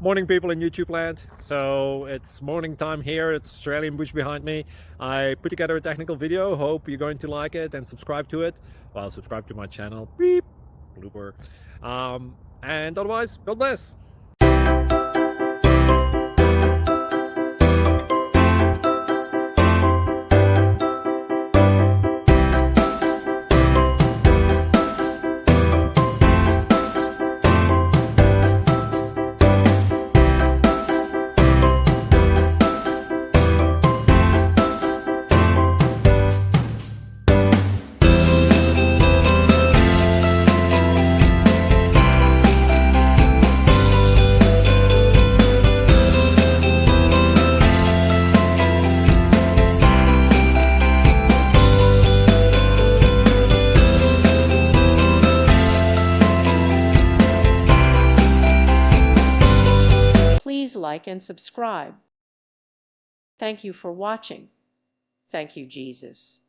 Morning, people in YouTube land. So it's morning time here. It's Australian bush behind me. I put together a technical video. Hope you're going to like it and subscribe to it. Well, subscribe to my channel. Beep. Blooper. And otherwise, God bless. Please like and subscribe. Thank you for watching. Thank you, Jesus.